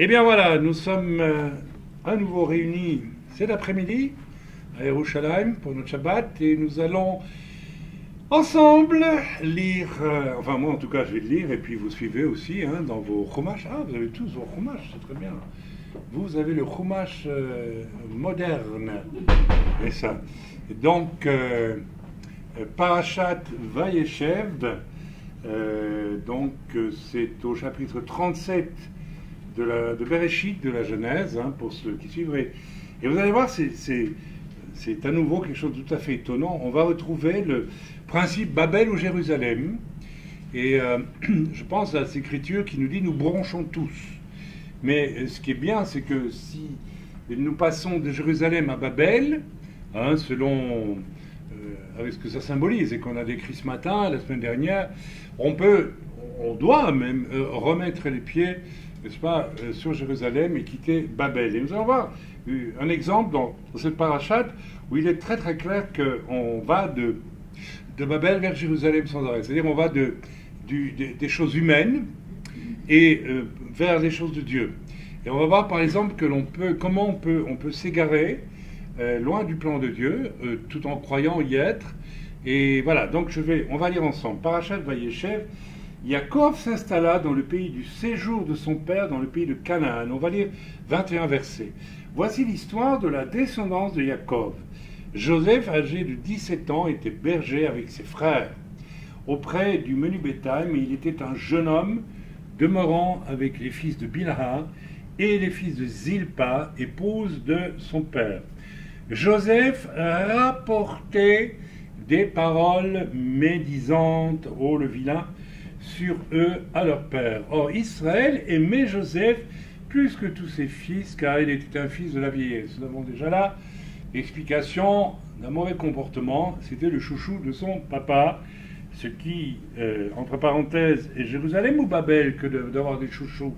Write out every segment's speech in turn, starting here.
Eh bien voilà, nous sommes à nouveau réunis cet après-midi à Yerushalayim pour notre Shabbat et nous allons ensemble lire, enfin moi en tout cas je vais le lire et puis vous suivez aussi dans vos chumash. Ah, vous avez tous vos chumash, c'est très bien. Vous avez le chumash moderne, et ça. Donc, Parashat Vayeshev, c'est au chapitre 37 de Bereshit, de la Genèse, pour ceux qui suivraient. Et vous allez voir, c'est à nouveau quelque chose de tout à fait étonnant. On va retrouver le principe Babel ou Jérusalem. Et je pense à cette écriture qui nous dit « nous bronchons tous ». Mais ce qui est bien, c'est que si nous passons de Jérusalem à Babel, selon avec ce que ça symbolise, et qu'on a décrit ce matin, la semaine dernière, on doit même remettre les pieds, n'est-ce pas, sur Jérusalem et quitter Babel. Et nous allons voir un exemple dans cette parachate où il est très très clair qu'on va de Babel vers Jérusalem sans arrêt. C'est-à-dire on va des choses humaines et vers les choses de Dieu. Et on va voir par exemple comment on peut s'égarer loin du plan de Dieu, tout en croyant y être. Et voilà, donc on va lire ensemble. Parashat Vayeshev. Yaakov s'installa dans le pays du séjour de son père, dans le pays de Canaan. On va lire 21 versets. Voici l'histoire de la descendance de Yaakov. Joseph, âgé de 17 ans, était berger avec ses frères, auprès du menu bétail, mais il était un jeune homme, demeurant avec les fils de Bilha et les fils de Zilpa, épouse de son père. Joseph rapportait des paroles médisantes, le vilain, sur eux à leur père. Or, Israël aimait Joseph plus que tous ses fils, car il était un fils de la vieillesse. Nous avons déjà là l'explication d'un mauvais comportement. C'était le chouchou de son papa, ce qui, entre parenthèses, est Jérusalem ou Babel que d'avoir des chouchous?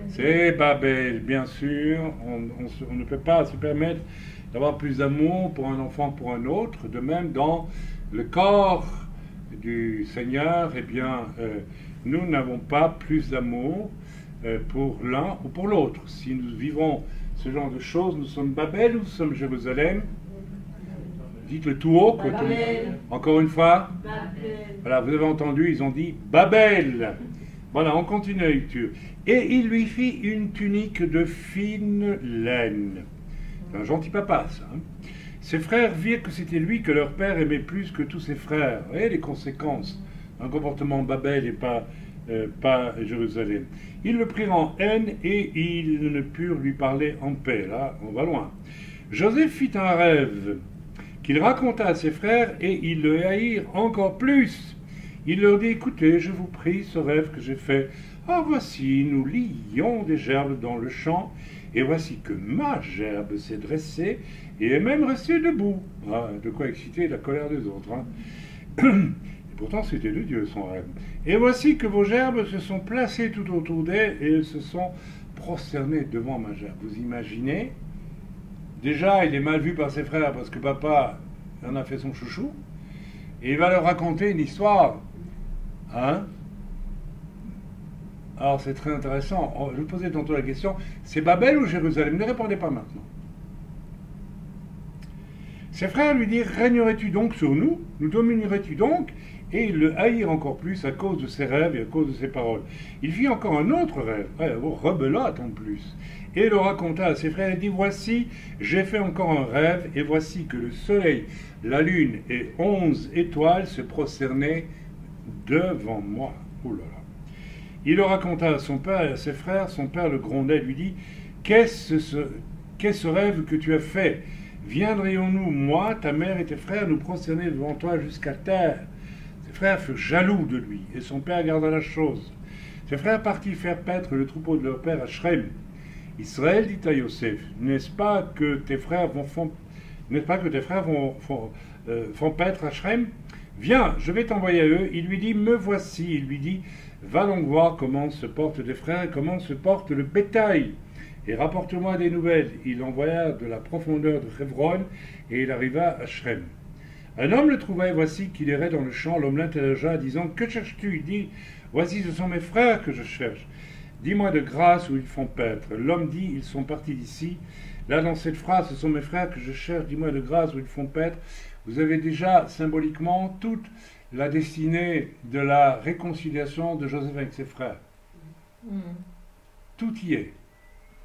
C'est Babel, bien sûr. On ne peut pas se permettre d'avoir plus d'amour pour un enfant que pour un autre. De même, dans le corps du Seigneur, eh bien, nous n'avons pas plus d'amour pour l'un ou pour l'autre. Si nous vivons ce genre de choses, nous sommes Babel ou nous sommes Jérusalem? Dites-le tout haut. Encore une fois. Babel. Voilà, vous avez entendu, ils ont dit Babel. Voilà, on continue la lecture. Et il lui fit une tunique de fine laine. C'est un gentil papa, ça. Ses frères virent que c'était lui que leur père aimait plus que tous ses frères. Vous voyez les conséquences d'un comportement Babel et pas Jérusalem. Ils le prirent en haine et ils ne purent lui parler en paix. Là, on va loin. Joseph fit un rêve qu'il raconta à ses frères et ils le haïrent encore plus. Il leur dit, écoutez, je vous prie, ce rêve que j'ai fait. Ah, voici, nous lions des gerbes dans le champ, et voici que ma gerbe s'est dressée et est même restée debout. Ah, de quoi exciter la colère des autres. Et pourtant, c'était de Dieu son rêve. Et voici que vos gerbes se sont placées tout autour d'elle et elles se sont prosternées devant ma gerbe. Vous imaginez? Déjà, il est mal vu par ses frères parce que papa en a fait son chouchou. Et il va leur raconter une histoire. Alors c'est très intéressant. Je vous posais tantôt la question, c'est Babel ou Jérusalem? Ne répondez pas maintenant. Ses frères lui dirent, régnerais-tu donc sur nous? Nous dominerais-tu donc? Et ils le haïrent encore plus à cause de ses rêves et à cause de ses paroles. Il fit encore un autre rêve, rebelote en plus, et le raconta à ses frères et dit, voici, j'ai fait encore un rêve, et voici que le soleil, la lune et 11 étoiles se prosternaient devant moi. Oh là là. Il le raconta à son père et à ses frères. Son père le grondait, lui dit, qu'est-ce ce rêve que tu as fait? Viendrions-nous, moi, ta mère et tes frères, nous prosterner devant toi jusqu'à terre? Ses frères furent jaloux de lui, et son père garda la chose. Ses frères partirent faire paître le troupeau de leur père à Shrem. Israël dit à Yosef, n'est-ce pas que tes frères font paître à Shrem? Viens, je vais t'envoyer à eux. Il lui dit, me voici. Il lui dit, va donc voir comment se portent tes frères et comment se porte le bétail. Et rapporte-moi des nouvelles. Il envoya de la profondeur de Hebron et il arriva à Shrem. Un homme le trouva et voici qu'il errait dans le champ. L'homme l'interrogea disant, que cherches-tu? Il dit, voici ce sont mes frères que je cherche. dis-moi de grâce où ils font paître. L'homme dit, ils sont partis d'ici. Là, dans cette phrase, ce sont mes frères que je cherche, dis-moi de grâce où ils font paître. Vous avez déjà symboliquement toute la destinée de la réconciliation de Joseph avec ses frères. Tout y est.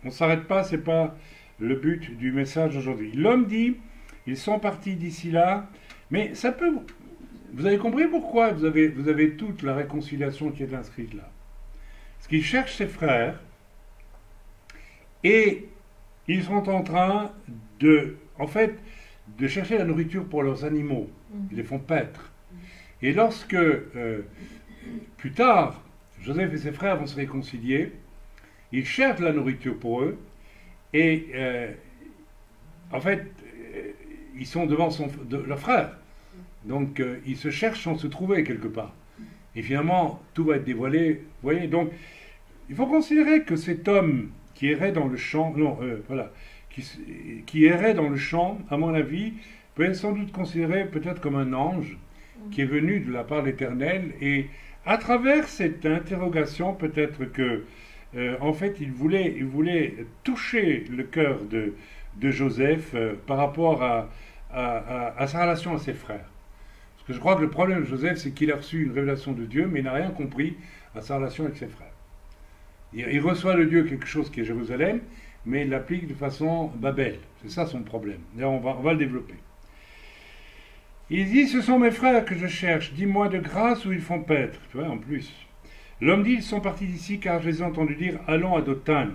On ne s'arrête pas, ce n'est pas le but du message aujourd'hui. L'homme dit, ils sont partis d'ici là, mais ça peut... Vous avez compris pourquoi vous avez toute la réconciliation qui est inscrite là. Parce qu'il cherche ses frères, et ils sont en train de chercher la nourriture pour leurs animaux. Ils les font paître. Et lorsque, plus tard, Joseph et ses frères vont se réconcilier, ils cherchent la nourriture pour eux, et ils sont devant leur frère. Donc, ils se cherchent sans se trouver quelque part. Et finalement, tout va être dévoilé. Vous voyez, donc, il faut considérer que cet homme qui errait dans le champ, qui errait dans le champ, à mon avis, peut être sans doute considéré peut-être comme un ange qui est venu de la part de l'Éternel. Et à travers cette interrogation, peut-être que, en fait, il voulait toucher le cœur de Joseph par rapport à sa relation à ses frères. Parce que je crois que le problème de Joseph, c'est qu'il a reçu une révélation de Dieu, mais il n'a rien compris à sa relation avec ses frères. Il reçoit de Dieu quelque chose qui est Jérusalem, mais il l'applique de façon Babel. C'est ça son problème. D'ailleurs, on va le développer. Il dit, ce sont mes frères que je cherche, dis-moi de grâce où ils font paître. Tu vois, en plus. L'homme dit, ils sont partis d'ici car je les ai entendus dire, allons à Dothan.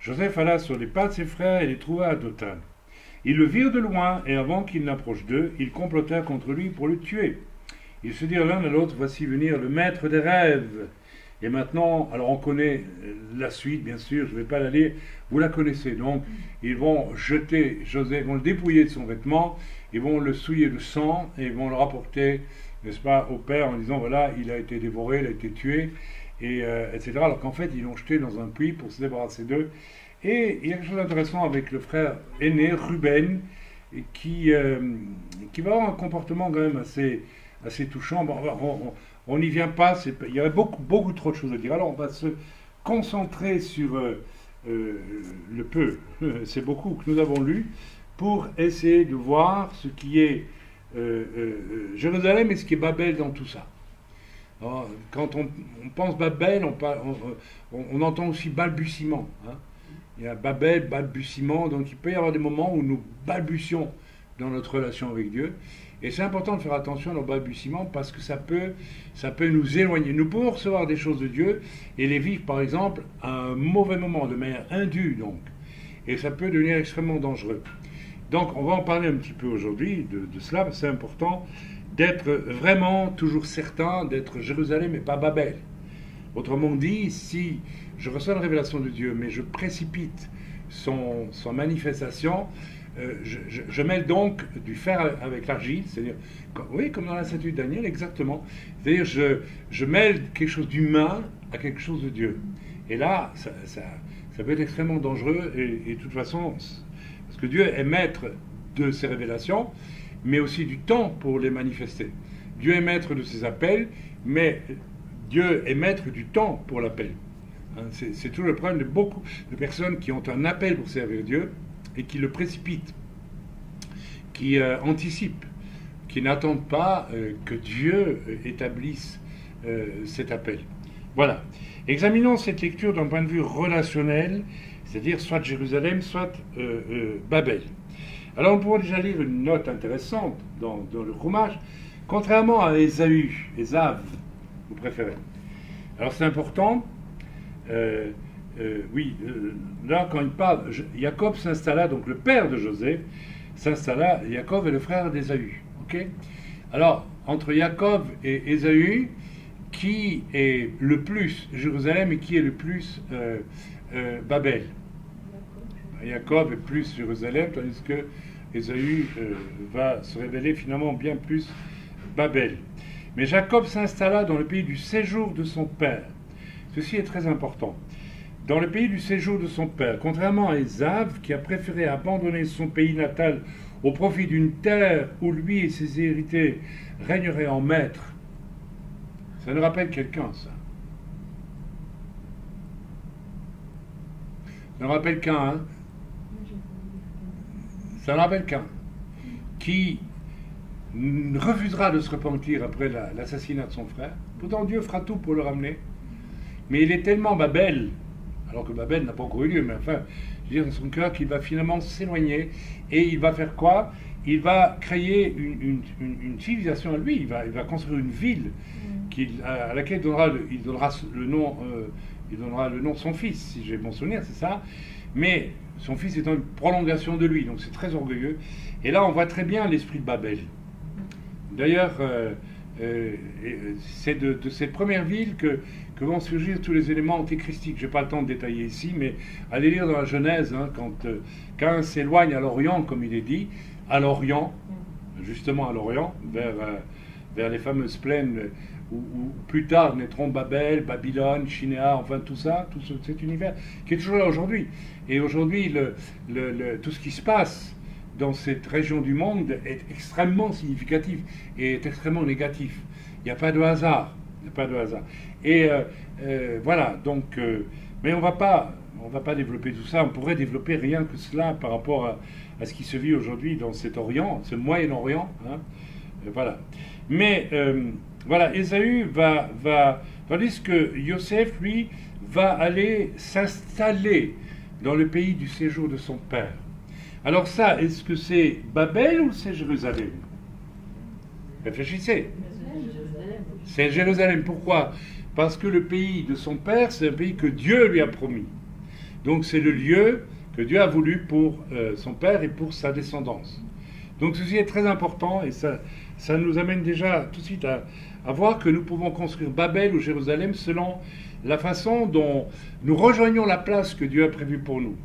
Joseph alla sur les pas de ses frères et les trouva à Dothan. Ils le virent de loin, et avant qu'il n'approche d'eux, ils complotèrent contre lui pour le tuer. Ils se dirent l'un à l'autre, voici venir le maître des rêves. Et maintenant, alors on connaît la suite, bien sûr, je ne vais pas la lire, vous la connaissez. Donc, ils vont jeter Joseph, vont le dépouiller de son vêtement, ils vont le souiller de sang, et ils vont le rapporter, n'est-ce pas, au père en disant, voilà, il a été dévoré, il a été tué, et, etc. Alors qu'en fait, ils l'ont jeté dans un puits pour se débarrasser d'eux. Et il y a quelque chose d'intéressant avec le frère aîné, Ruben, qui va avoir un comportement quand même assez touchant. Bon, on n'y vient pas, il y aurait beaucoup trop de choses à dire. Alors on va se concentrer sur le peu, c'est beaucoup que nous avons lu, pour essayer de voir ce qui est Jérusalem et ce qui est Babel dans tout ça. Alors, quand on pense Babel, on entend aussi balbutiement. Hein. Il y a Babel, balbutiement, donc il peut y avoir des moments où nous balbutions dans notre relation avec Dieu. Et c'est important de faire attention à nos balbutiements parce que ça peut nous éloigner. Nous pouvons recevoir des choses de Dieu et les vivre, par exemple, à un mauvais moment, de manière indue, donc. Et ça peut devenir extrêmement dangereux. Donc, on va en parler un petit peu aujourd'hui de cela, parce que c'est important d'être vraiment toujours certain d'être Jérusalem et pas Babel. Autrement dit, si je reçois une révélation de Dieu, mais je précipite son manifestation, je mêle donc du fer avec l'argile, c'est-à-dire, oui, comme dans la statue de Daniel, exactement. C'est-à-dire, je mêle quelque chose d'humain à quelque chose de Dieu. Et là, ça peut être extrêmement dangereux, et de toute façon, parce que Dieu est maître de ses révélations, mais aussi du temps pour les manifester. Dieu est maître de ses appels, mais Dieu est maître du temps pour l'appel. Hein, c'est tout le problème de beaucoup de personnes qui ont un appel pour servir Dieu et qui le précipitent, qui anticipent, qui n'attendent pas que Dieu établisse cet appel. Voilà. Examinons cette lecture d'un point de vue relationnel, c'est-à-dire soit Jérusalem, soit Babel. Alors, on pourrait déjà lire une note intéressante dans le Chumash, contrairement à Ésav, vous préférez. Alors, c'est important. Là, quand il parle, Jacob s'installa, donc le père de Joseph, s'installa, Jacob est le frère d'Ésaü. Okay. Alors, entre Jacob et Ésaü, qui est le plus Jérusalem et qui est le plus Babel? Jacob est plus Jérusalem, tandis que Ésaü va se révéler finalement bien plus Babel. Mais Jacob s'installa dans le pays du séjour de son père. Ceci est très important. Dans le pays du séjour de son père, contrairement à Ésav, qui a préféré abandonner son pays natal au profit d'une terre où lui et ses héritiers régneraient en maître. Ça nous rappelle quelqu'un, ça. Ça ne rappelle qu'un, hein. Ça ne rappelle qu'un. Qui refusera de se repentir après l'assassinat de son frère. Pourtant, Dieu fera tout pour le ramener. Mais il est tellement Babel, alors que Babel n'a pas encore eu lieu, mais enfin, je veux dire, dans son cœur, qu'il va finalement s'éloigner. Et il va faire quoi? Il va créer une civilisation à lui. Il va construire une ville à laquelle il donnera le nom de son fils, si j'ai bon souvenir, c'est ça. Mais son fils est une prolongation de lui, donc c'est très orgueilleux. Et là, on voit très bien l'esprit de Babel. D'ailleurs, c'est de cette première ville que vont surgir tous les éléments antéchristiques. Je n'ai pas le temps de détailler ici, mais allez lire dans la Genèse, hein, quand Caïn s'éloigne à l'Orient, comme il est dit, à l'Orient, justement à l'Orient, vers les fameuses plaines où plus tard naîtront Babel, Babylone, Shinéar, enfin tout ça, tout cet univers qui est toujours là aujourd'hui. Et aujourd'hui, tout ce qui se passe dans cette région du monde est extrêmement significatif et est extrêmement négatif. Il n'y a pas de hasard. Il n'y a pas de hasard. Et voilà, donc, mais on va pas développer tout ça. On pourrait développer rien que cela par rapport à ce qui se vit aujourd'hui dans cet Orient, ce Moyen-Orient. Hein, voilà. Mais voilà, Ésaü tandis que Yosef, lui, va aller s'installer dans le pays du séjour de son père. Alors ça, est-ce que c'est Babel ou c'est Jérusalem? Réfléchissez. C'est Jérusalem. Pourquoi? Parce que le pays de son père, c'est un pays que Dieu lui a promis. Donc c'est le lieu que Dieu a voulu pour son père et pour sa descendance. Donc ceci est très important et ça nous amène déjà tout de suite à voir que nous pouvons construire Babel ou Jérusalem selon la façon dont nous rejoignons la place que Dieu a prévue pour nous.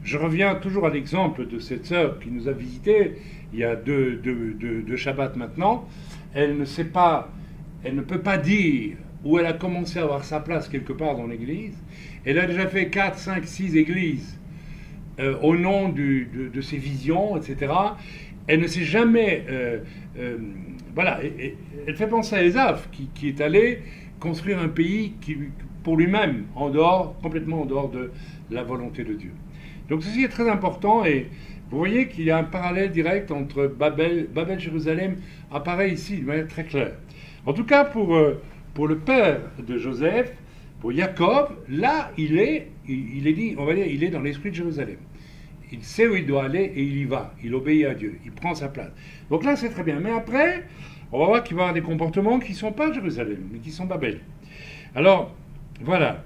Je reviens toujours à l'exemple de cette sœur qui nous a visités il y a deux Shabbats maintenant. Elle ne peut pas dire où elle a commencé à avoir sa place quelque part dans l'église. Elle a déjà fait 4, 5, 6 églises au nom de ses visions, etc. Elle ne s'est jamais... voilà, elle fait penser à Ésav, qui est allé construire un pays pour lui-même, complètement en dehors de la volonté de Dieu. Donc ceci est très important, et vous voyez qu'il y a un parallèle direct entre Babel-Jérusalem apparaît ici de manière très claire. En tout cas, pour le père de Joseph, pour Jacob, là, il est dit, on va dire, il est dans l'esprit de Jérusalem. Il sait où il doit aller et il y va. Il obéit à Dieu. Il prend sa place. Donc là, c'est très bien. Mais après, on va voir qu'il va y avoir des comportements qui ne sont pas Jérusalem, mais qui sont Babel. Alors, voilà.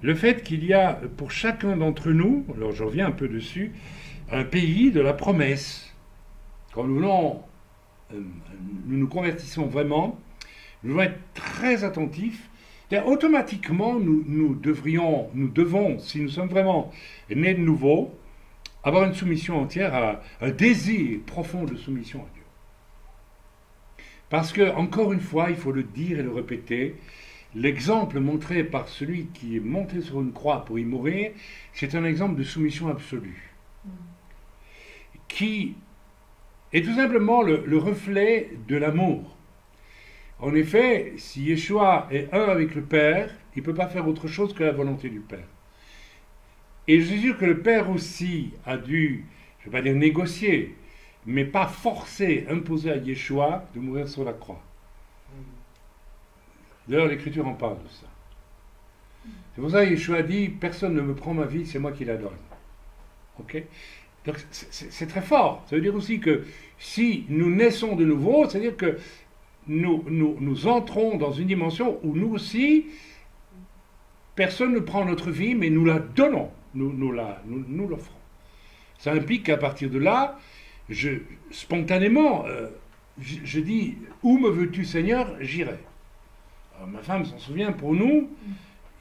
Le fait qu'il y a pour chacun d'entre nous, alors je reviens un peu dessus, un pays de la promesse. Quand nous nous convertissons vraiment, nous devons être très attentifs. Automatiquement, nous devons, si nous sommes vraiment nés de nouveau, avoir une soumission entière, un désir profond de soumission à Dieu. Parce que, encore une fois, il faut le dire et le répéter, l'exemple montré par celui qui est monté sur une croix pour y mourir, c'est un exemple de soumission absolue, qui est tout simplement le reflet de l'amour. En effet, si Yeshua est un avec le Père, il ne peut pas faire autre chose que la volonté du Père. Et je suis sûr que le Père aussi a dû, je ne vais pas dire négocier, mais pas forcer, imposer à Yeshua de mourir sur la croix. D'ailleurs, l'Écriture en parle de ça. C'est pour ça que Yeshua dit, personne ne me prend ma vie, c'est moi qui la donne. Ok? Donc c'est très fort. Ça veut dire aussi que si nous naissons de nouveau, c'est-à-dire que nous entrons dans une dimension où nous aussi, personne ne prend notre vie, mais nous la donnons, nous l'offrons. Ça implique qu'à partir de là, spontanément, je dis, où me veux-tu Seigneur, j'irai. Ma femme s'en souvient, pour nous,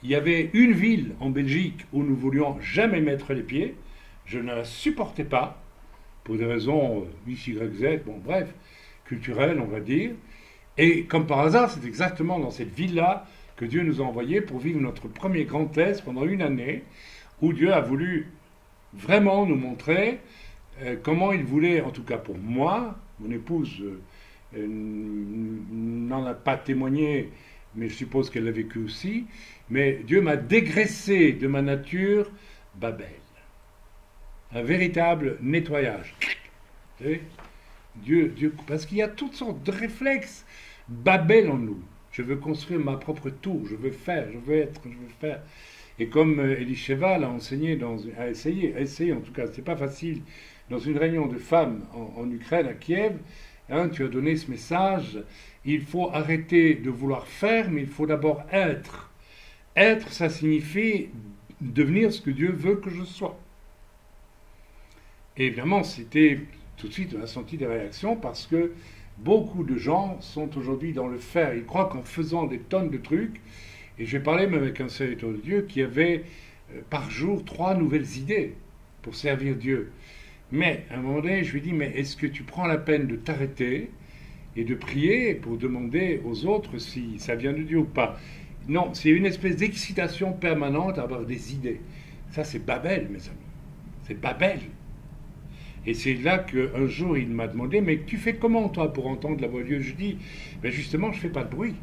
il y avait une ville en Belgique où nous voulions jamais mettre les pieds, je ne la supportais pas, pour des raisons X, Y, Z, bon bref, culturelles on va dire. Et comme par hasard, c'est exactement dans cette ville-là que Dieu nous a envoyés pour vivre notre premier grand test pendant une année, où Dieu a voulu vraiment nous montrer comment il voulait, en tout cas pour moi, mon épouse n'en a pas témoigné, mais je suppose qu'elle l'a vécu aussi, mais Dieu m'a dégraissé de ma nature Babel. Un véritable nettoyage. Vous savez, Dieu, parce qu'il y a toutes sortes de réflexes Babel en nous. Je veux construire ma propre tour, je veux faire, je veux être, je veux faire. Et comme Elisheva l'a enseigné, a essayé en tout cas, c'est pas facile, dans une réunion de femmes en Ukraine, à Kiev, hein, tu as donné ce message, il faut arrêter de vouloir faire, mais il faut d'abord être. Être, ça signifie devenir ce que Dieu veut que je sois. Et évidemment, c'était tout de suite, on a senti des réactions parce que beaucoup de gens sont aujourd'hui dans le faire. Ils croient qu'en faisant des tonnes de trucs, et j'ai parlé même avec un serviteur de Dieu qui avait par jour 3 nouvelles idées pour servir Dieu. Mais à un moment donné, je lui dis, mais est-ce que tu prends la peine de t'arrêter et de prier pour demander aux autres si ça vient de Dieu ou pas? Non, c'est une espèce d'excitation permanente à avoir des idées. Ça, c'est Babel, mes amis. C'est Babel. Et c'est là qu'un jour, il m'a demandé, mais tu fais comment, toi, pour entendre la voix de Dieu? Je dis, ben justement, je ne fais pas de bruit.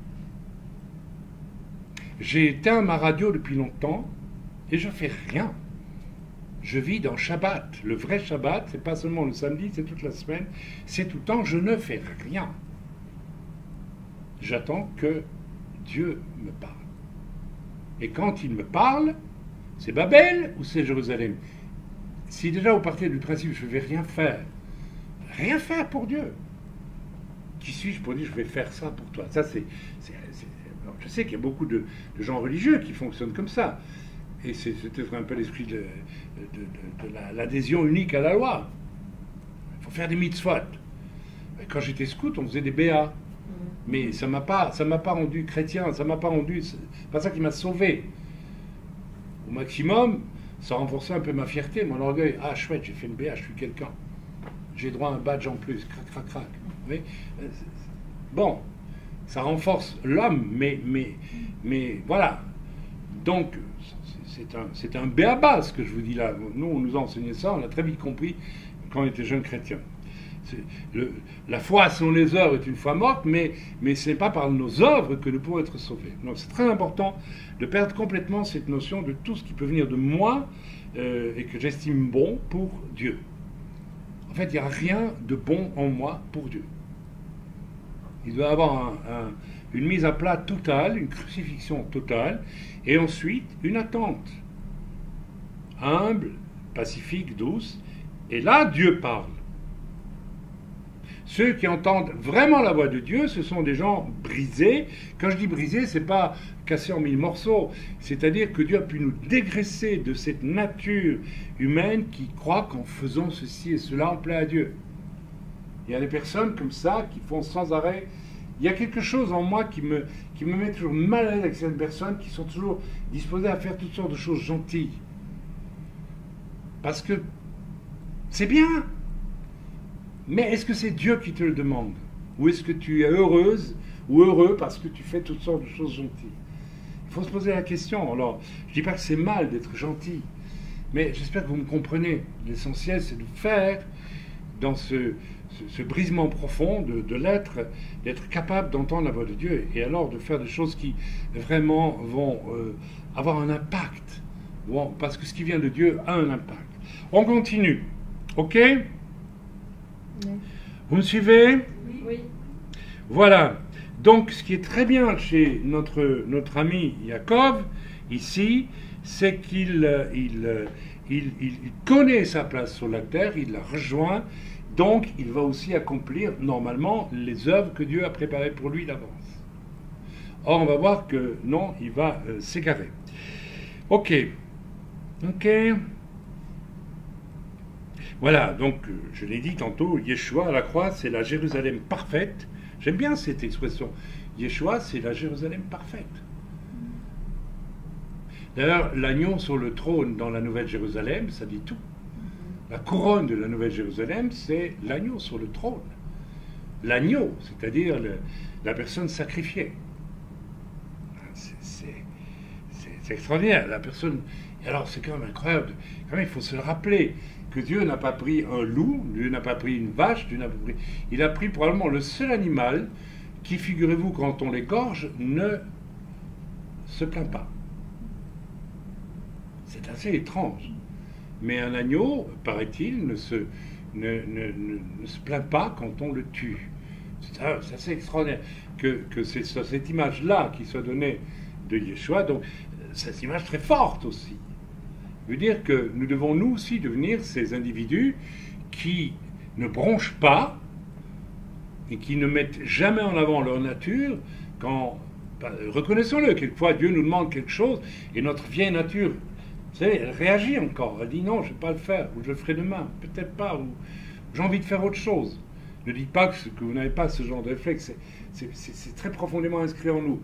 J'ai éteint ma radio depuis longtemps et je ne fais rien. Je vis dans Shabbat. Le vrai Shabbat, c'est pas seulement le samedi, c'est toute la semaine, c'est tout le temps, je ne fais rien. J'attends que Dieu me parle. Et quand il me parle, c'est Babel ou c'est Jérusalem? Si déjà vous partez du principe je ne vais rien faire pour Dieu, qui suis-je pour dire je vais faire ça pour toi? Ça, je sais qu'il y a beaucoup de gens religieux qui fonctionnent comme ça. Et c'est peut-être un peu l'esprit de l'adhésion unique à la loi. Il faut faire des mitzvot. Quand j'étais scout, on faisait des béas. Mais ça m'a pas rendu chrétien, ça m'a pas rendu... C'est pas ça qui m'a sauvé. Au maximum, ça renforçait un peu ma fierté, mon orgueil. Ah, chouette, j'ai fait une BA, je suis quelqu'un. J'ai droit à un badge en plus. Crac, crac, crac. Oui. Bon, ça renforce l'homme, mais voilà. Donc, c'est un béaba, ce que je vous dis là. Nous, on nous a enseigné ça, on a très vite compris quand on était jeunes chrétiens. La foi sans les œuvres est une foi morte, mais ce n'est pas par nos œuvres que nous pouvons être sauvés. Donc c'est très important de perdre complètement cette notion de tout ce qui peut venir de moi et que j'estime bon pour Dieu. En fait, il n'y a rien de bon en moi pour Dieu. Il doit y avoir une mise à plat totale, une crucifixion totale, et ensuite une attente humble, pacifique, douce, et là Dieu parle. Ceux qui entendent vraiment la voix de Dieu, ce sont des gens brisés. Quand je dis brisés, ce n'est pas cassés en 1000 morceaux. C'est-à-dire que Dieu a pu nous dégraisser de cette nature humaine qui croit qu'en faisant ceci et cela, on plaît à Dieu. Il y a des personnes comme ça qui font sans arrêt. Il y a quelque chose en moi qui me met toujours mal à l'aise avec certaines personnes qui sont toujours disposées à faire toutes sortes de choses gentilles. Parce que c'est bien. Mais est-ce que c'est Dieu qui te le demande? Ou est-ce que tu es heureuse ou heureux parce que tu fais toutes sortes de choses gentilles? Il faut se poser la question. Alors, je ne dis pas que c'est mal d'être gentil, mais j'espère que vous me comprenez. L'essentiel, c'est de faire dans ce brisement profond de l'être, d'être capable d'entendre la voix de Dieu et alors de faire des choses qui vraiment vont avoir un impact. Bon, parce que ce qui vient de Dieu a un impact. On continue. OK? Vous me suivez? Oui. Voilà. Donc, ce qui est très bien chez notre ami Yaakov, ici, c'est qu'il connaît sa place sur la terre, il la rejoint, donc il va aussi accomplir, normalement, les œuvres que Dieu a préparées pour lui d'avance. Or, on va voir que non, il va s'égarer. OK. Voilà, donc je l'ai dit tantôt, Yeshua à la croix, c'est la Jérusalem parfaite. J'aime bien cette expression. Yeshua, c'est la Jérusalem parfaite. D'ailleurs, l'agneau sur le trône dans la Nouvelle Jérusalem, ça dit tout. La couronne de la Nouvelle Jérusalem, c'est l'agneau sur le trône. L'agneau, c'est-à-dire la personne sacrifiée. C'est extraordinaire. La personne. Et alors, c'est quand même incroyable. Quand même, il faut se le rappeler. Que Dieu n'a pas pris un loup, Dieu n'a pas pris une vache, il a pris probablement le seul animal qui, figurez-vous, quand on l'égorge, ne se plaint pas. C'est assez étrange. Mais un agneau, paraît-il, ne se plaint pas quand on le tue. C'est assez extraordinaire que c'est cette image-là qui soit donnée de Yeshua. Donc, cette image très forte aussi. Veut dire que nous devons nous aussi devenir ces individus qui ne bronchent pas et qui ne mettent jamais en avant leur nature quand, reconnaissons-le, quelquefois Dieu nous demande quelque chose et notre vieille nature, vous savez, elle réagit encore, elle dit non, je ne vais pas le faire, ou je le ferai demain, peut-être pas, ou j'ai envie de faire autre chose. Ne dites pas que vous n'avez pas ce genre de réflexe, c'est très profondément inscrit en nous.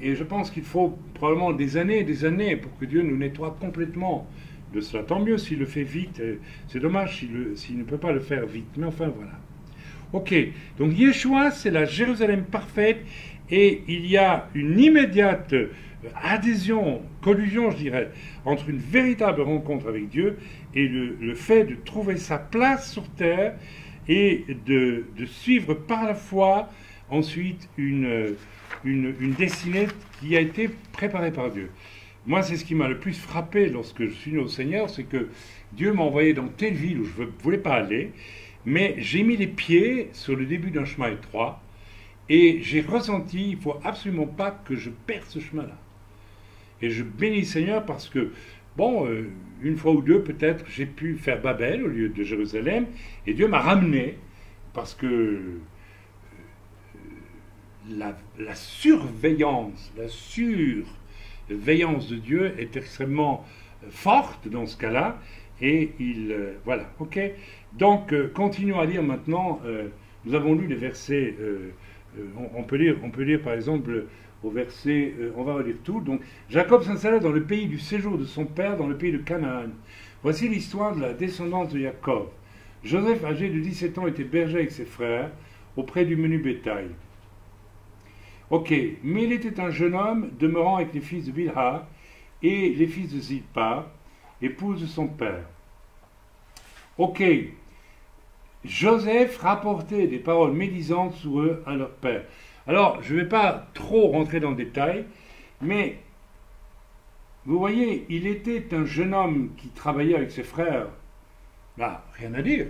Et je pense qu'il faut probablement des années et des années pour que Dieu nous nettoie complètement de cela. Tant mieux s'il le fait vite, c'est dommage s'il ne peut pas le faire vite, mais enfin voilà. Ok, donc Yeshua, c'est la Jérusalem parfaite, et il y a une immédiate adhésion, collusion, je dirais, entre une véritable rencontre avec Dieu et le fait de trouver sa place sur terre et de suivre par la foi ensuite une destinée qui a été préparée par Dieu. Moi, c'est ce qui m'a le plus frappé lorsque je suis né au Seigneur, c'est que Dieu m'a envoyé dans telle ville où je ne voulais pas aller, mais j'ai mis les pieds sur le début d'un chemin étroit, et j'ai ressenti, il ne faut absolument pas que je perde ce chemin-là. Et je bénis le Seigneur parce que, bon, une fois ou deux peut-être, j'ai pu faire Babel au lieu de Jérusalem, et Dieu m'a ramené, parce que la surveillance de Dieu est extrêmement forte dans ce cas-là, et voilà, ok. Donc, continuons à lire maintenant. Nous avons lu les versets. On peut lire par exemple au verset. On va relire tout. Donc, Jacob s'installa dans le pays du séjour de son père, dans le pays de Canaan. Voici l'histoire de la descendance de Jacob. Joseph, âgé de 17 ans, était berger avec ses frères auprès du menu bétail. Ok, mais il était un jeune homme demeurant avec les fils de Bilha et les fils de Zilpa, épouse de son père. Ok, Joseph rapportait des paroles médisantes sur eux à leur père. Alors, je ne vais pas trop rentrer dans le détail, mais vous voyez, il était un jeune homme qui travaillait avec ses frères. Là, rien à dire.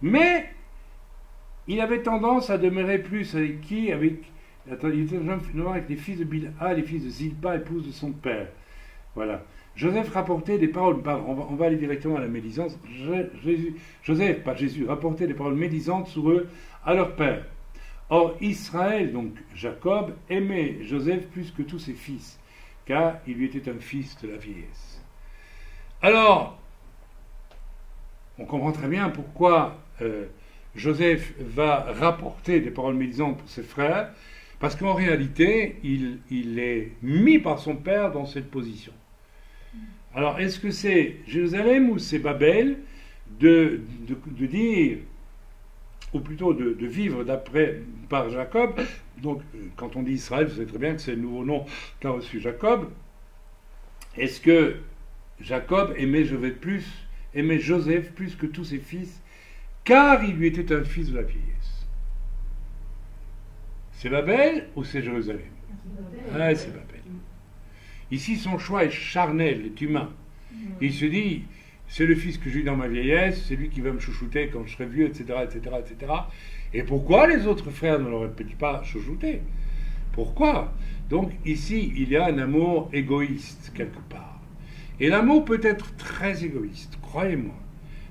Mais il avait tendance à demeurer plus avec qui? Il était un jeune homme avec les fils de Bilha, les fils de Zilpa, épouse de son père. Voilà. Joseph rapportait des paroles, on va aller directement à la médisance. Joseph, pas Jésus, rapportait des paroles médisantes sur eux à leur père. Or, Israël, donc Jacob, aimait Joseph plus que tous ses fils, car il lui était un fils de la vieillesse. Alors, on comprend très bien pourquoi Joseph va rapporter des paroles médisantes pour ses frères, parce qu'en réalité, il est mis par son père dans cette position. Alors, est-ce que c'est Jérusalem ou c'est Babel de dire, ou plutôt de vivre par Jacob? Donc, quand on dit Israël, vous savez très bien que c'est le nouveau nom qu'a reçu Jacob. Est-ce que Jacob aimait Joseph plus que tous ses fils, car il lui était un fils de la vieillesse? C'est Babel ou c'est Jérusalem? Ah, c'est Babel. Ici, son choix est charnel, est humain. Il se dit, c'est le fils que j'ai eu dans ma vieillesse, c'est lui qui va me chouchouter quand je serai vieux, etc., etc., etc. Et pourquoi les autres frères ne l'auraient-ils pas chouchouté? Pourquoi? Donc ici, il y a un amour égoïste, quelque part. Et l'amour peut être très égoïste, croyez-moi.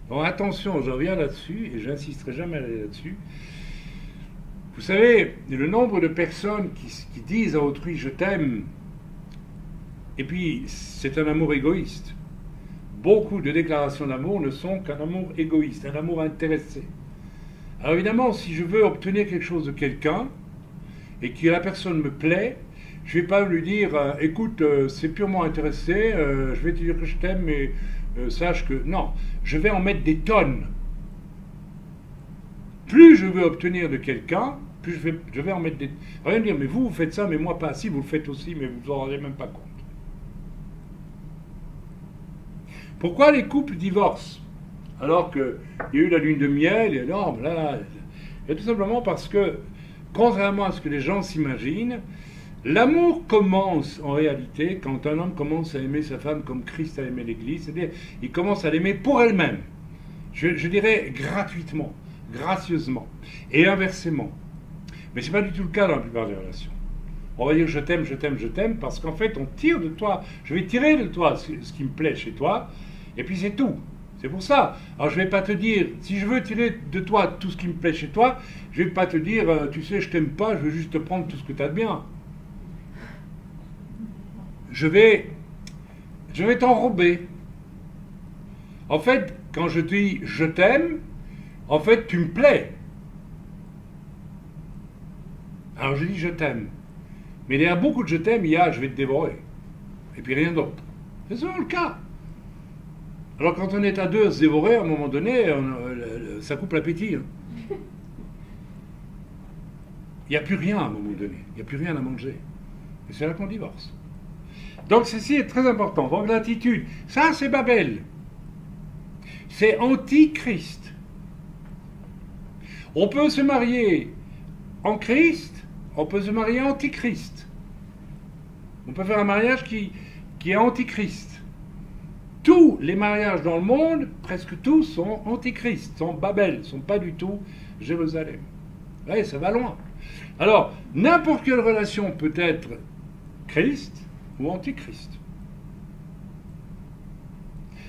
Donc attention, je reviens là-dessus, et j'insisterai jamais là-dessus. Vous savez, le nombre de personnes qui disent à autrui « je t'aime », et puis c'est un amour égoïste. Beaucoup de déclarations d'amour ne sont qu'un amour égoïste, un amour intéressé. Alors évidemment, si je veux obtenir quelque chose de quelqu'un, et que la personne me plaît, je ne vais pas lui dire « écoute, c'est purement intéressé, je vais te dire que je t'aime, mais sache que... » Non, je vais en mettre des tonnes. Plus je veux obtenir de quelqu'un, plus je vais en mettre des... Rien dire, mais vous faites ça, mais moi pas. Si, vous le faites aussi, mais vous ne vous en rendez même pas compte. Pourquoi les couples divorcent alors qu'il y a eu la lune de miel et non, là, et tout simplement parce que, contrairement à ce que les gens s'imaginent, L'amour commence en réalité quand un homme commence à aimer sa femme comme Christ a aimé l'Église, c'est-à-dire il commence à l'aimer pour elle-même, je dirais gratuitement, gracieusement, et inversement. Mais ce n'est pas du tout le cas dans la plupart des relations. On va dire je t'aime, je t'aime, je t'aime, parce qu'en fait on tire de toi, je vais tirer de toi ce qui me plaît chez toi, et puis c'est tout. C'est pour ça. Alors je ne vais pas te dire, si je veux tirer de toi tout ce qui me plaît chez toi, je ne vais pas te dire, tu sais, je t'aime pas, je veux juste te prendre tout ce que tu as de bien. Je vais t'enrober. En fait, quand je te dis je t'aime, en fait tu me plais. Alors je dis je t'aime. Mais derrière beaucoup de je t'aime, il y a je vais te dévorer. Et puis rien d'autre. C'est souvent le cas. Alors quand on est à deux à se dévorer, à un moment donné, ça coupe l'appétit. Hein. Il n'y a plus rien à un moment donné. Il n'y a plus rien à manger. Et c'est là qu'on divorce. Donc ceci est très important. Donc l'attitude, ça c'est Babel. C'est anti-Christ. On peut se marier en Christ, on peut se marier anti-Christ. On peut faire un mariage qui est anti-Christ. Tous les mariages dans le monde, presque tous, sont anti-Christ, sont Babel, sont pas du tout Jérusalem. Oui, ça va loin. Alors, n'importe quelle relation peut être Christ ou antichrist.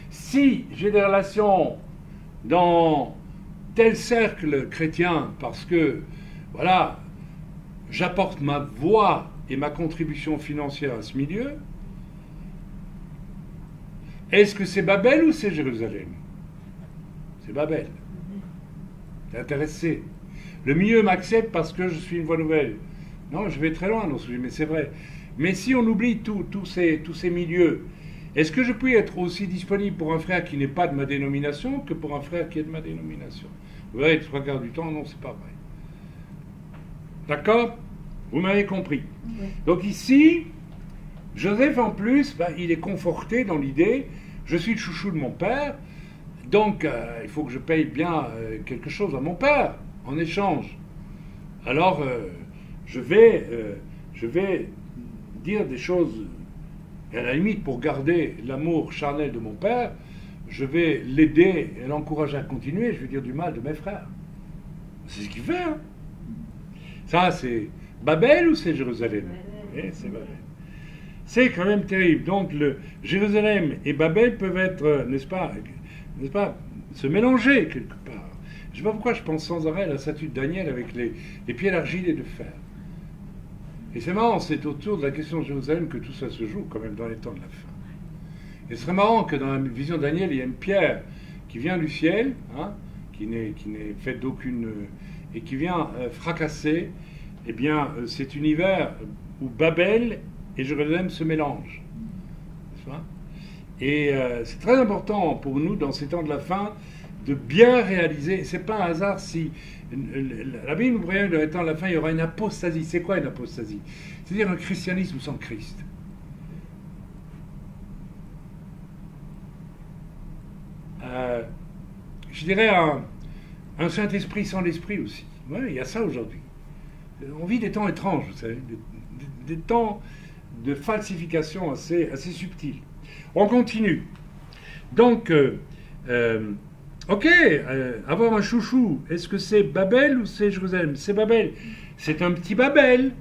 Si j'ai des relations dans tel cercle chrétien parce que, voilà, j'apporte ma voix et ma contribution financière à ce milieu, est-ce que c'est Babel ou c'est Jérusalem? C'est Babel. T'es intéressé. Le milieu m'accepte parce que je suis une voix nouvelle. Non, je vais très loin dans ce sujet, mais c'est vrai. Mais si on oublie tous ces milieux, est-ce que je puis être aussi disponible pour un frère qui n'est pas de ma dénomination que pour un frère qui est de ma dénomination? Vous verrez, le 3/4 du temps, non, c'est pas vrai. D'accord? Vous m'avez compris. Oui. Donc ici, Joseph en plus, il est conforté dans l'idée, je suis le chouchou de mon père, donc il faut que je paye bien quelque chose à mon père en échange. Alors je vais dire des choses, et à la limite pour garder l'amour charnel de mon père, je vais l'aider et l'encourager à continuer, je vais dire du mal de mes frères. C'est ce qu'il fait. Hein. Ça, c'est Babel ou c'est Jérusalem? C'est Babel. C'est quand même terrible. Donc, Jérusalem et Babel peuvent être, n'est-ce pas, se mélanger quelque part. Je ne sais pas pourquoi je pense sans arrêt à la statue de Daniel avec les pieds d'argile et de fer. Et c'est marrant, c'est autour de la question de Jérusalem que tout ça se joue, quand même, dans les temps de la fin. Et ce serait marrant que dans la vision de Daniel, il y a une pierre qui vient du ciel, hein, qui n'est faite d'aucune... et qui vient fracasser, eh bien, cet univers où Babel et Jérusalem se mélangent. Et c'est très important pour nous, dans ces temps de la fin, de bien réaliser, c'est pas un hasard si la Bible nous prévient que dans les temps de la fin, il y aura une apostasie. C'est quoi une apostasie? C'est-à-dire un christianisme sans Christ. Je dirais un Saint-Esprit sans l'Esprit aussi. Ouais, il y a ça aujourd'hui. On vit des temps étranges, vous savez, des temps de falsification assez subtils. On continue. Donc, avoir un chouchou, est-ce que c'est Babel ou c'est Jérusalem? C'est Babel. C'est un petit Babel.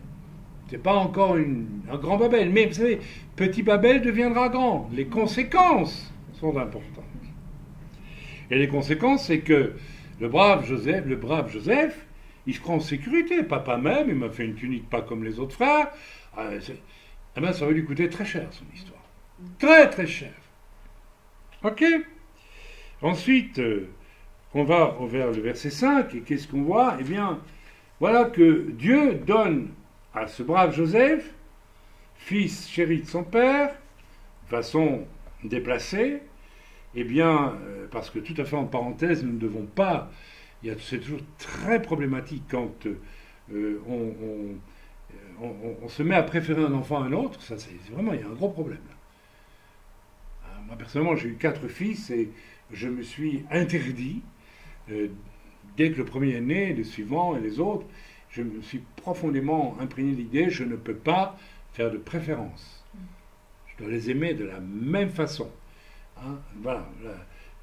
C'est pas encore un grand Babel. Mais vous savez, petit Babel deviendra grand. Les conséquences sont importantes. Et les conséquences, c'est que le brave Joseph, il se croit en sécurité. Papa même, il m'a fait une tunique pas comme les autres frères. Eh bien, ça va lui coûter très cher, son histoire. Très, très cher. Ok? Ensuite, on va vers le verset 5, et qu'est-ce qu'on voit? Eh bien, voilà que Dieu donne à ce brave Joseph, fils chéri de son père, de façon déplacée, eh bien, parce que tout à fait en parenthèse, nous ne devons pas... C'est toujours très problématique quand on se met à préférer un enfant à un autre. Ça, c'est vraiment, il y a un gros problème. Moi, personnellement, j'ai eu 4 fils et je me suis interdit, dès que le premier est né, les suivants et les autres, je me suis profondément imprégné l'idée, je ne peux pas faire de préférence. Je dois les aimer de la même façon. Hein, voilà.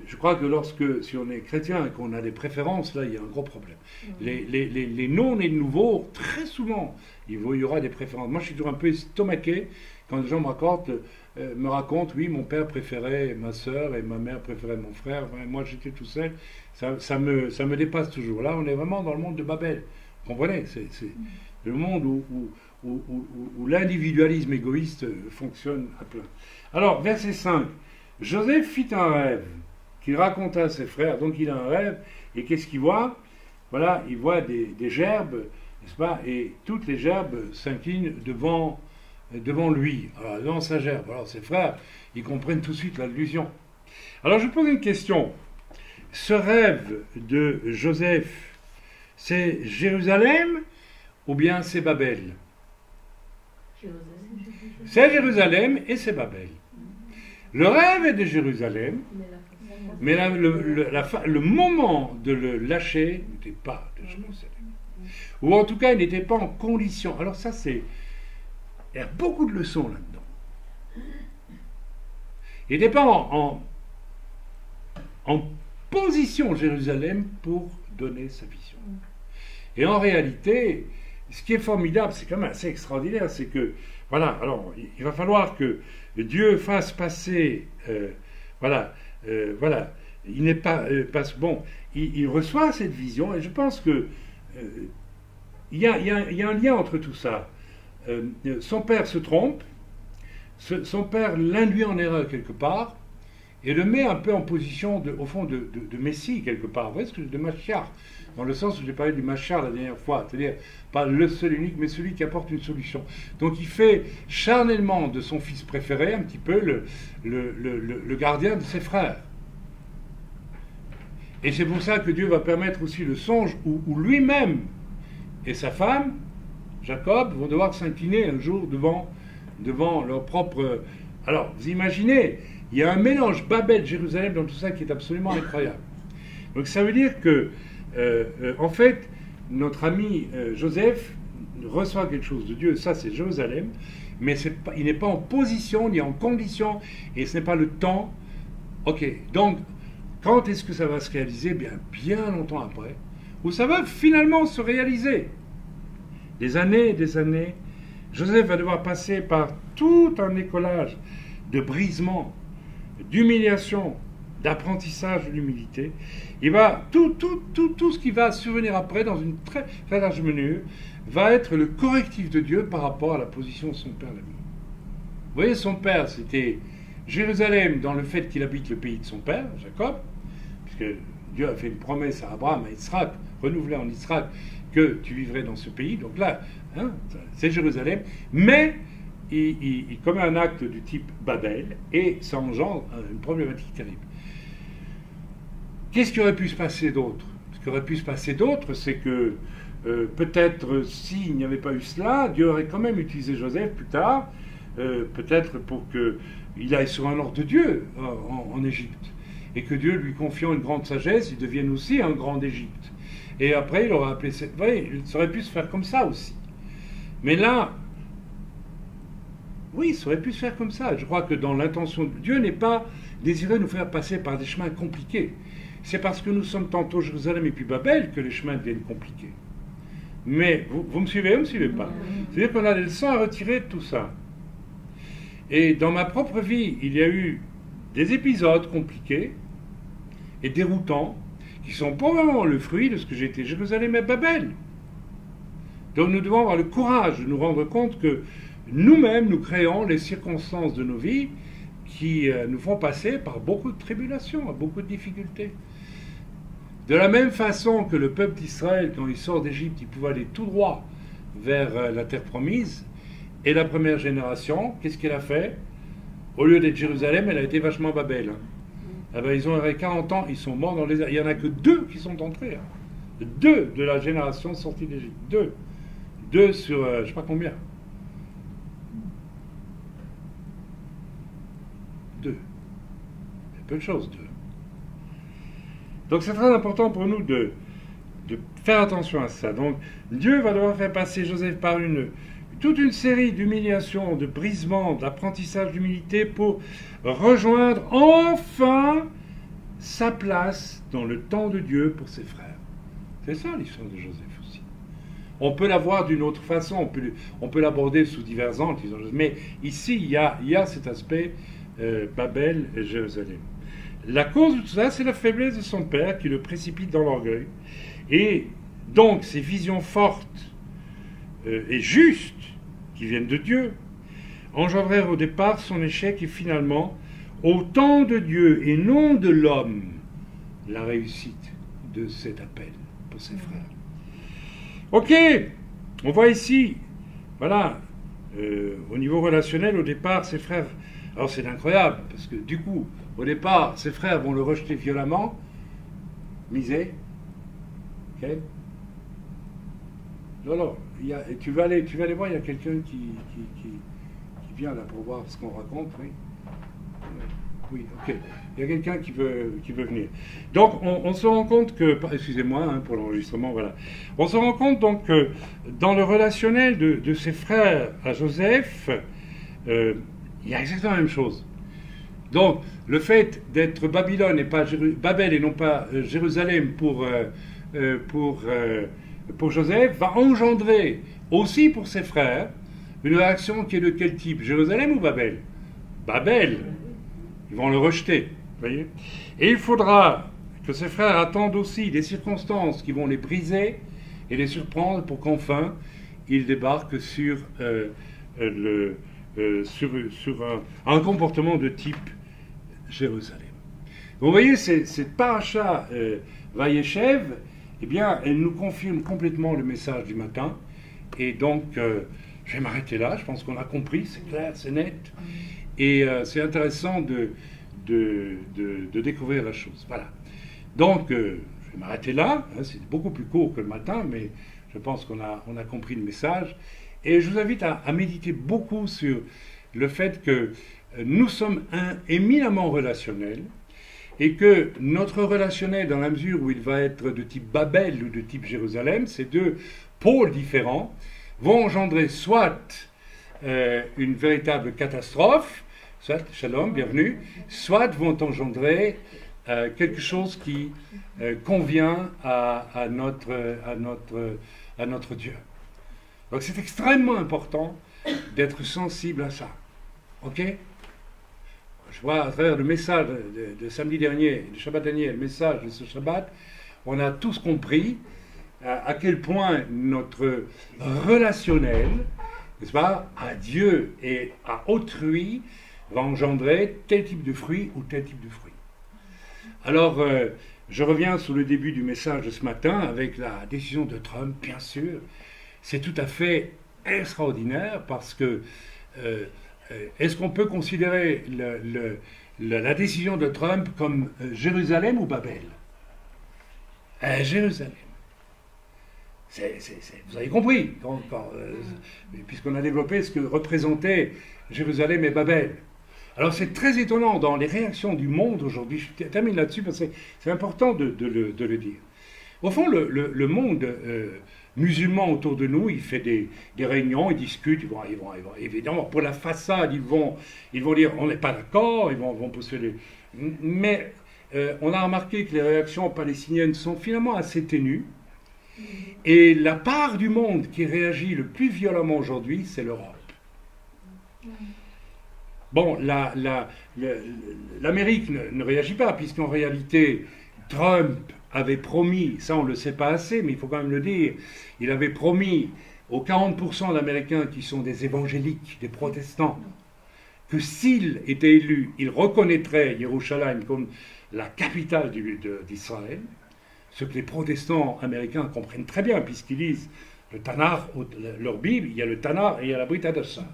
Je crois que si on est chrétien et qu'on a des préférences, là, il y a un gros problème. Les non-nés de nouveau, très souvent, il y aura des préférences. Moi, je suis toujours un peu estomaqué quand les gens me racontent, oui, mon père préférait ma sœur et ma mère préférait mon frère. Enfin, moi, j'étais tout seul. Ça me dépasse toujours. Là, on est vraiment dans le monde de Babel. Vous comprenez? C'est le monde où l'individualisme égoïste fonctionne à plein. Alors, verset 5. Joseph fit un rêve qu'il raconta à ses frères. Donc il a un rêve, et qu'est-ce qu'il voit? Voilà, il voit des gerbes, n'est-ce pas? Et toutes les gerbes s'inclinent devant lui, alors, devant sa gerbe. Alors ses frères, ils comprennent tout de suite l'allusion. Alors je pose une question. Ce rêve de Joseph, c'est Jérusalem ou bien c'est Babel? C'est Jérusalem et c'est Babel. Le rêve est de Jérusalem, mais le moment de le lâcher n'était pas de Jérusalem. Ou en tout cas, il n'était pas en condition. Alors ça, il y a beaucoup de leçons là-dedans. Il n'était pas en position Jérusalem pour donner sa vision. Et en réalité, ce qui est formidable, c'est quand même assez extraordinaire, c'est que, voilà, alors, il va falloir que Dieu fasse passer, il n'est pas, bon, il reçoit cette vision, et je pense que il y a un lien entre tout ça. Son père se trompe, son père l'induit en erreur quelque part, et le met un peu en position, au fond, de Messie quelque part, vous voyez ce que de Machiar, dans le sens où j'ai parlé du Machiar la dernière fois, c'est-à-dire pas le seul unique, mais celui qui apporte une solution. Donc il fait charnellement de son fils préféré un petit peu le gardien de ses frères. Et c'est pour ça que Dieu va permettre aussi le songe où lui-même et sa femme, Jacob, vont devoir s'incliner un jour devant leur propre... Alors, vous imaginez, il y a un mélange Babel-Jérusalem dans tout ça qui est absolument incroyable. Donc ça veut dire que, en fait, notre ami Joseph reçoit quelque chose de Dieu, ça c'est Jérusalem, mais il n'est pas en position ni en condition, et ce n'est pas le temps. Ok, donc, quand est-ce que ça va se réaliser? Bien longtemps après, où ça va finalement se réaliser. Des années et des années, Joseph va devoir passer par tout un écolage de brisement, d'humiliation, d'apprentissage de l'humilité. Il va tout ce qui va survenir après, dans une très, très large mesure, va être le correctif de Dieu par rapport à la position de son père là-bas. Vous voyez, son père, c'était Jérusalem dans le fait qu'il habite le pays de son père, Jacob, puisque Dieu a fait une promesse à Abraham, à Israël, renouvelée en Israël, que tu vivrais dans ce pays. Donc là, c'est Jérusalem, mais il commet un acte du type Babel, et ça engendre une problématique terrible. Qu'est-ce qui aurait pu se passer d'autre? Ce qui aurait pu se passer d'autre, c'est que peut-être s'il n'y avait pas eu cela, Dieu aurait quand même utilisé Joseph plus tard, peut-être pour qu'il aille sur un ordre de Dieu en Égypte, et que Dieu lui confiant une grande sagesse, il devienne aussi un grand d'Égypte. Et après, il aurait appelé... Vous voyez, ça aurait pu se faire comme ça aussi. Mais là, oui, ça aurait pu se faire comme ça. Je crois que dans l'intention de Dieu n'est pas désiré nous faire passer par des chemins compliqués. C'est parce que nous sommes tantôt Jérusalem et puis Babel que les chemins deviennent compliqués. Mais vous me suivez ou vous me suivez pas? C'est-à-dire qu'on a des leçons à retirer de tout ça. Et dans ma propre vie, il y a eu des épisodes compliqués et déroutants qui sont probablement le fruit de ce que j'ai été Jérusalem et Babel. Donc nous devons avoir le courage de nous rendre compte que nous-mêmes, nous créons les circonstances de nos vies qui nous font passer par beaucoup de tribulations, beaucoup de difficultés. De la même façon que le peuple d'Israël, quand il sort d'Égypte, il pouvait aller tout droit vers la terre promise, et la première génération, qu'est-ce qu'elle a fait? Au lieu d'être Jérusalem, elle a été vachement Babel. Eh ben, ils ont erré 40 ans, ils sont morts dans les airs. Il n'y en a que 2 qui sont entrés. 2 de la génération sortie d'Égypte. 2 sur je ne sais pas combien. 2. C'est peu de choses, 2. Donc c'est très important pour nous de faire attention à ça. Donc, Dieu va devoir faire passer Joseph par toute une série d'humiliations, de brisements, d'apprentissage d'humilité pour rejoindre enfin sa place dans le temps de Dieu pour ses frères. C'est ça l'histoire de Joseph aussi. On peut la voir d'une autre façon, on peut l'aborder sous divers angles, mais ici il y a cet aspect Babel et Jérusalem. La cause de tout ça, c'est la faiblesse de son père qui le précipite dans l'orgueil. Et donc ces visions fortes et justes qui viennent de Dieu engendrèrent au départ son échec et finalement, au temps de Dieu et non de l'homme, la réussite de cet appel pour ses frères. Ok, on voit ici, voilà, au niveau relationnel, au départ, ses frères... Alors c'est incroyable, parce que du coup, au départ, ses frères vont le rejeter violemment, misé, ok. Alors, tu vas aller voir, il y a quelqu'un qui vient là pour voir ce qu'on raconte, oui. Oui, ok. Il y a quelqu'un qui veut venir. Donc, on se rend compte que... Excusez-moi pour l'enregistrement, voilà. On se rend compte donc que dans le relationnel de ses frères à Joseph, il y a exactement la même chose. Donc, le fait d'être Babylone et pas Babel et non pas Jérusalem pour Joseph va engendrer aussi pour ses frères une réaction qui est de quel type? Jérusalem ou Babel? Babel. Ils vont le rejeter, voyez. Et il faudra que ses frères attendent aussi des circonstances qui vont les briser et les surprendre pour qu'enfin ils débarquent sur un comportement de type Jérusalem. Donc, vous voyez, cette paracha Vaïechev, eh bien, elle nous confirme complètement le message du matin. Et donc, je vais m'arrêter là. Je pense qu'on a compris, c'est clair, c'est net. Et c'est intéressant de découvrir la chose. Voilà. Donc, je vais m'arrêter là. Hein, c'est beaucoup plus court que le matin, mais je pense qu'on a compris le message. Et je vous invite à méditer beaucoup sur le fait que nous sommes éminemment relationnels et que notre relationnel, dans la mesure où il va être de type Babel ou de type Jérusalem, ces deux pôles différents vont engendrer soit une véritable catastrophe, soit, shalom, bienvenue, soit vont engendrer quelque chose qui convient à notre Dieu. Donc c'est extrêmement important d'être sensible à ça. Ok? Je vois à travers le message de samedi dernier, de Shabbat dernier, le message de ce Shabbat, on a tous compris à quel point notre relationnel, n'est-ce pas, à Dieu et à autrui va engendrer tel type de fruit ou tel type de fruit. Alors, je reviens sur le début du message de ce matin avec la décision de Trump, bien sûr. C'est tout à fait extraordinaire parce que est-ce qu'on peut considérer la décision de Trump comme Jérusalem ou Babel? Jérusalem. Vous avez compris, puisqu'on a développé ce que représentaient Jérusalem et Babel. Alors c'est très étonnant dans les réactions du monde aujourd'hui, je termine là-dessus parce que c'est important de le dire. Au fond, le monde musulman autour de nous, il fait des réunions, ils discutent, ils vont évidemment, pour la façade, ils vont dire on n'est pas d'accord, ils vont pousser mais on a remarqué que les réactions palestiniennes sont finalement assez ténues, et la part du monde qui réagit le plus violemment aujourd'hui, c'est l'Europe. Bon, l'Amérique ne réagit pas, puisqu'en réalité, Trump avait promis, ça on ne le sait pas assez, mais il faut quand même le dire, il avait promis aux 40% d'Américains qui sont des évangéliques, des protestants, que s'il était élu, il reconnaîtrait Jérusalem comme la capitale d'Israël, ce que les protestants américains comprennent très bien, puisqu'ils lisent le Tanakh, leur Bible, il y a le Tanakh et il y a la Brit Hadasha.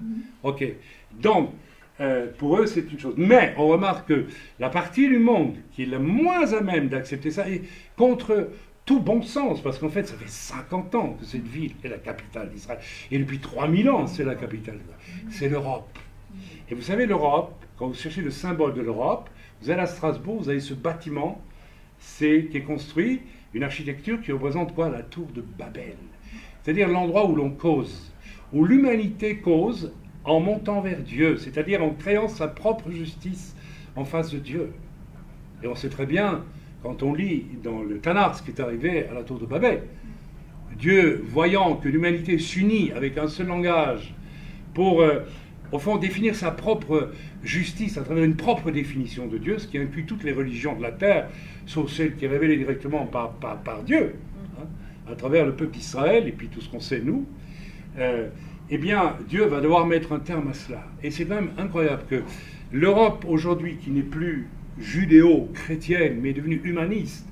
Ok, donc, pour eux, c'est une chose. Mais on remarque que la partie du monde qui est la moins à même d'accepter ça est contre tout bon sens, parce qu'en fait, ça fait 50 ans que cette ville est la capitale d'Israël. Et depuis 3000 ans, c'est la capitale. C'est l'Europe. Et vous savez, l'Europe, quand vous cherchez le symbole de l'Europe, vous allez à Strasbourg, vous avez ce bâtiment qui est construit une architecture qui représente quoi? La tour de Babel. C'est-à-dire l'endroit où l'on cause, où l'humanité cause en montant vers Dieu, c'est-à-dire en créant sa propre justice en face de Dieu. Et on sait très bien, quand on lit dans le Tanakh ce qui est arrivé à la tour de Babel, Dieu, voyant que l'humanité s'unit avec un seul langage pour, au fond, définir sa propre justice à travers une propre définition de Dieu, ce qui inclut toutes les religions de la terre, sauf celles qui est révélée directement par Dieu, hein, à travers le peuple d'Israël, et puis tout ce qu'on sait, nous, eh bien, Dieu va devoir mettre un terme à cela. Et c'est quand même incroyable que l'Europe, aujourd'hui, qui n'est plus judéo-chrétienne, mais est devenue humaniste,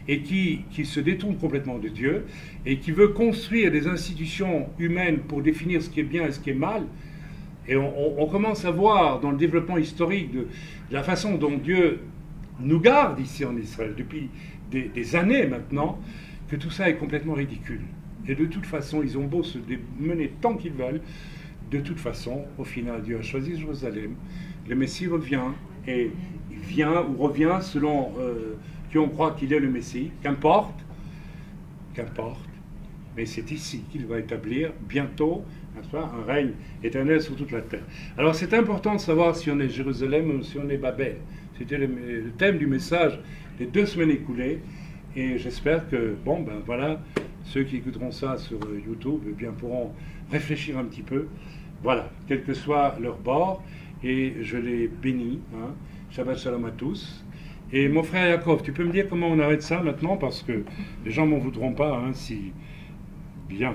et qui se détourne complètement de Dieu, et qui veut construire des institutions humaines pour définir ce qui est bien et ce qui est mal. Et on commence à voir dans le développement historique de la façon dont Dieu nous garde ici en Israël, depuis des années maintenant, que tout ça est complètement ridicule. Et de toute façon, ils ont beau se mener tant qu'ils veulent, de toute façon, au final, Dieu a choisi Jérusalem, le Messie revient, et il vient ou revient selon qui on croit qu'il est le Messie, qu'importe, mais c'est ici qu'il va établir bientôt un règne éternel sur toute la terre. Alors c'est important de savoir si on est Jérusalem ou si on est Babel. C'était le thème du message des 2 semaines écoulées, et j'espère que, bon, ben voilà, ceux qui écouteront ça sur YouTube, eh bien, pourront réfléchir un petit peu, voilà, quel que soit leur bord, et je les bénis, hein. Shabbat Shalom à tous. Et mon frère Yaakov, tu peux me dire comment on arrête ça maintenant, parce que les gens m'en voudront pas, hein, si... Bien.